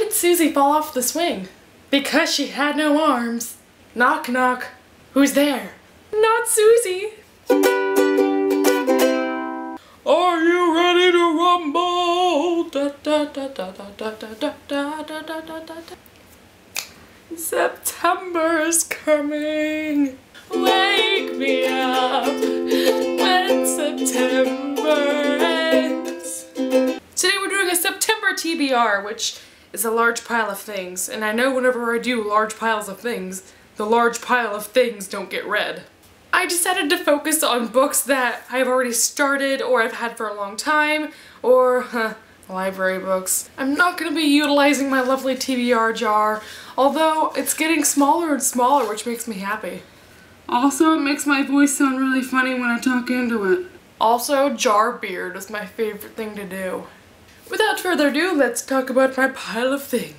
did Susie fall off the swing? Because she had no arms. Knock knock. Who's there? Not Susie. Are you ready to rumble? Da, da, da, da, da, da, da, da, da, da, da, da, da. September is coming. Wake me up when September ends. Today we're doing a September TBR, which is a large pile of things. And I know whenever I do large piles of things, the large pile of things don't get read. I decided to focus on books that I've already started or I've had for a long time, or library books. I'm not going to be utilizing my lovely TBR jar, although it's getting smaller and smaller, which makes me happy. Also, it makes my voice sound really funny when I talk into it. Also, jar beard is my favorite thing to do. Without further ado, let's talk about my pile of things.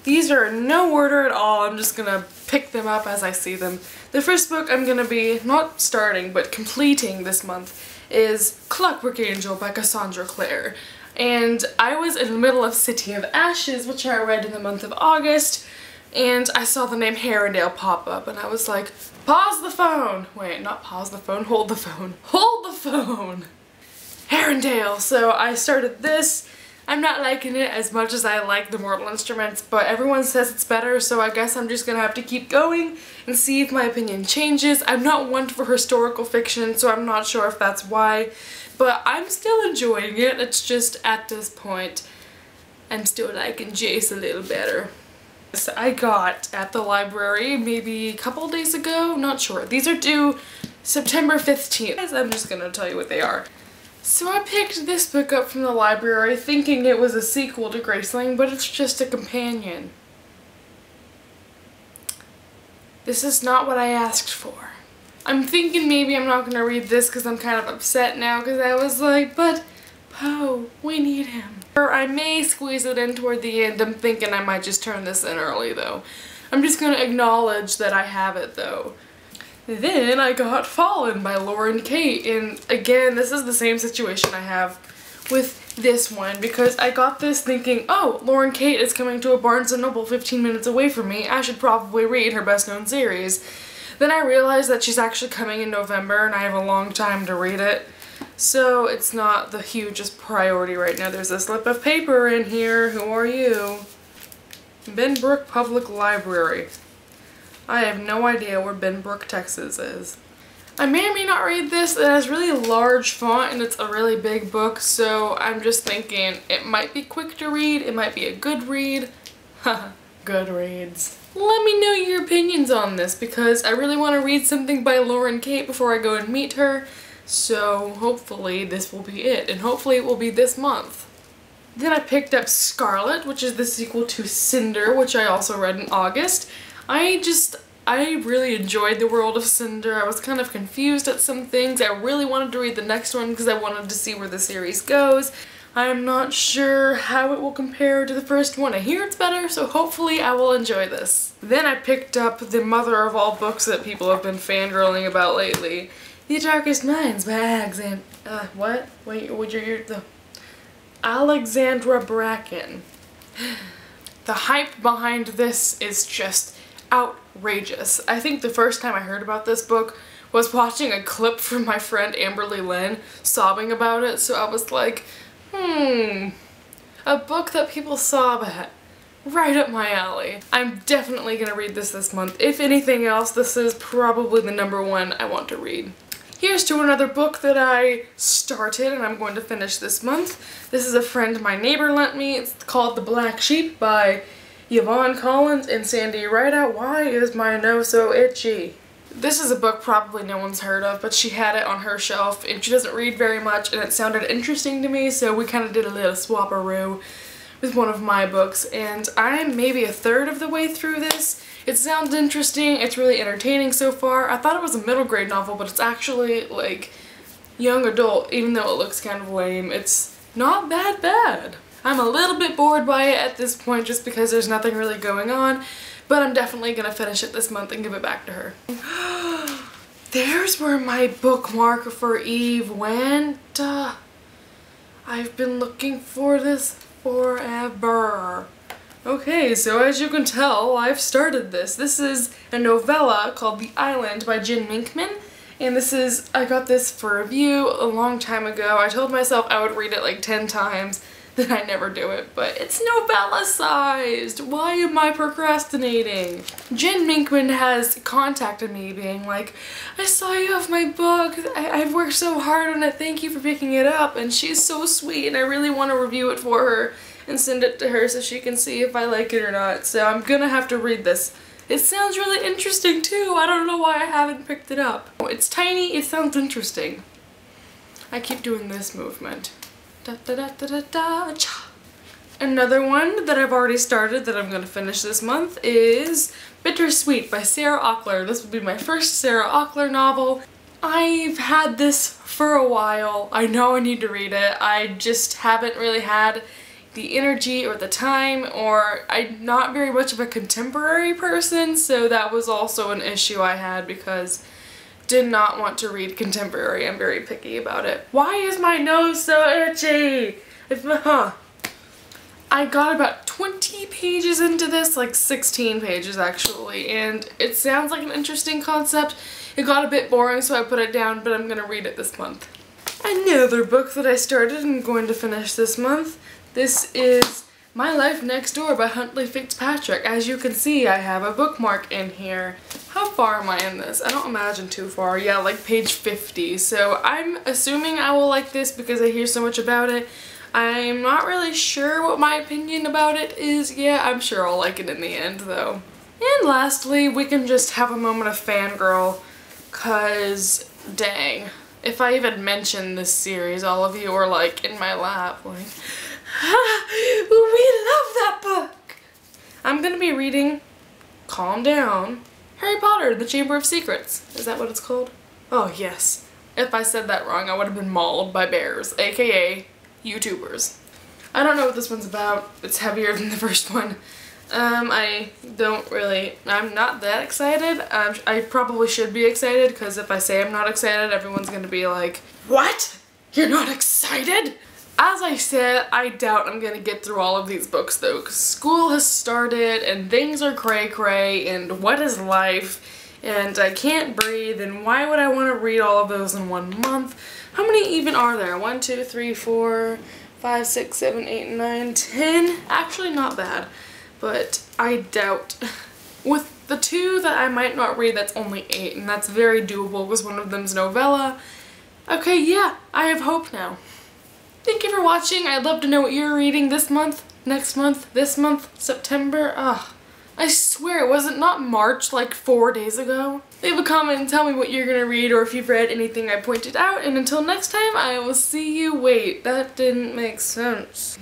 These are in no order at all, I'm just gonna pick them up as I see them. The first book I'm gonna be, not starting, but completing this month is Clockwork Angel by Cassandra Clare. And I was in the middle of City of Ashes, which I read in the month of August, and I saw the name Herondale pop up, and I was like, pause the phone! Wait, not pause the phone, hold the phone. Hold the phone! Herondale! So I started this. I'm not liking it as much as I like the Mortal Instruments, but everyone says it's better, so I guess I'm just gonna have to keep going and see if my opinion changes. I'm not one for historical fiction, so I'm not sure if that's why, but I'm still enjoying it. It's just at this point, I'm still liking Jace a little better. So I got at the library maybe a couple days ago, not sure. These are due September 15th. I'm just gonna tell you what they are. So I picked this book up from the library thinking it was a sequel to Graceling, but it's just a companion. This is not what I asked for. I'm thinking maybe I'm not going to read this because I'm kind of upset now because I was like, but Poe, we need him. Or I may squeeze it in toward the end. I'm thinking I might just turn this in early though. I'm just going to acknowledge that I have it though. Then I got Fallen by Lauren Kate, and again, this is the same situation I have with this one because I got this thinking, oh, Lauren Kate is coming to a Barnes & Noble 15 minutes away from me. I should probably read her best-known series. Then I realized that she's actually coming in November and I have a long time to read it, so it's not the hugest priority right now. There's a slip of paper in here. Who are you? Benbrook Public Library. I have no idea where Benbrook, Texas is. I may or may not read this. It has really large font and it's a really big book, so I'm just thinking it might be quick to read, it might be a good read. Haha, Goodreads. Let me know your opinions on this because I really want to read something by Lauren Kate before I go and meet her, so hopefully this will be it, and hopefully it will be this month. Then I picked up Scarlet, which is the sequel to Cinder, which I also read in August. I really enjoyed the world of Cinder. I was kind of confused at some things. I really wanted to read the next one because I wanted to see where the series goes. I'm not sure how it will compare to the first one. I hear it's better, so hopefully I will enjoy this. Then I picked up the mother of all books that people have been fangirling about lately. The Darkest Minds by Alexandra Bracken. The hype behind this is just outrageous. I think the first time I heard about this book was watching a clip from my friend Amberly Lynn sobbing about it, so I was like, a book that people sob at. Right up my alley. I'm definitely gonna read this month. If anything else, this is probably the #1 I want to read. Here's to another book that I started and I'm going to finish this month. This is a friend my neighbor lent me. It's called The Black Sheep by Yvonne Collins and Sandy Rideout. Why is my nose so itchy? This is a book probably no one's heard of, but she had it on her shelf and she doesn't read very much and it sounded interesting to me, so we kind of did a little swap-a-roo with one of my books, and I'm maybe a third of the way through this. It sounds interesting, it's really entertaining so far. I thought it was a middle grade novel, but it's actually like young adult, even though it looks kind of lame. It's not that bad. I'm a little bit bored by it at this point just because there's nothing really going on, but I'm definitely gonna finish it this month and give it back to her. There's where my bookmark for Eve went. I've been looking for this forever. Okay. Okay, so as you can tell, I've started this. This is a novella called The Island by Jen Minkman. And I got this for review a long time ago. I told myself I would read it like 10 times, then I never do it, but it's novella-sized! Why am I procrastinating? Jen Minkman has contacted me being like, I saw you have my book, I've worked so hard on it, thank you for picking it up, and she's so sweet and I really want to review it for her and send it to her so she can see if I like it or not, so I'm gonna have to read this. It sounds really interesting too. I don't know why I haven't picked it up. It's tiny, it sounds interesting. I keep doing this movement. Da, da, da, da, da, da, cha. Another one that I've already started that I'm going to finish this month is Bittersweet by Sarah Auchler. This will be my first Sarah Auchler novel. I've had this for a while. I know I need to read it. I just haven't really had the energy or the time, or I'm not very much of a contemporary person, so that was also an issue I had because did not want to read contemporary. I'm very picky about it. Why is my nose so itchy? I got about 20 pages into this, like 16 pages actually, and it sounds like an interesting concept. It got a bit boring so I put it down, but I'm gonna read it this month. Another book that I started and going to finish this month. This is My Life Next Door by Huntley Fitzpatrick. As you can see, I have a bookmark in here. How far am I in this? I don't imagine too far. Yeah, like page 50. So I'm assuming I will like this because I hear so much about it. I'm not really sure what my opinion about it is yet. I'm sure I'll like it in the end though. And lastly, we can just have a moment of fangirl, cause dang. If I even mention this series, all of you are like in my lap like, ah, we love that book! I'm gonna be reading, calm down, Harry Potter, The Chamber of Secrets. Is that what it's called? Oh yes. If I said that wrong, I would have been mauled by bears, aka YouTubers. I don't know what this one's about. It's heavier than the first one. I'm not that excited. I probably should be excited because if I say I'm not excited, everyone's gonna be like, what? You're not excited? As I said, I doubt I'm gonna get through all of these books though, because school has started and things are cray-cray and what is life and I can't breathe and why would I want to read all of those in 1 month? How many even are there? 1, 2, 3, 4, 5, 6, 7, 8, 9, 10? Actually not bad, but I doubt. With the 2 that I might not read, that's only 8 and that's very doable because one of them's novella. Okay, yeah, I have hope now. Thank you for watching. I'd love to know what you're reading this month, next month, this month, September. Ugh. I swear, was it not March like 4 days ago? Leave a comment and tell me what you're gonna read or if you've read anything I pointed out. And until next time, I will see you. Wait, that didn't make sense.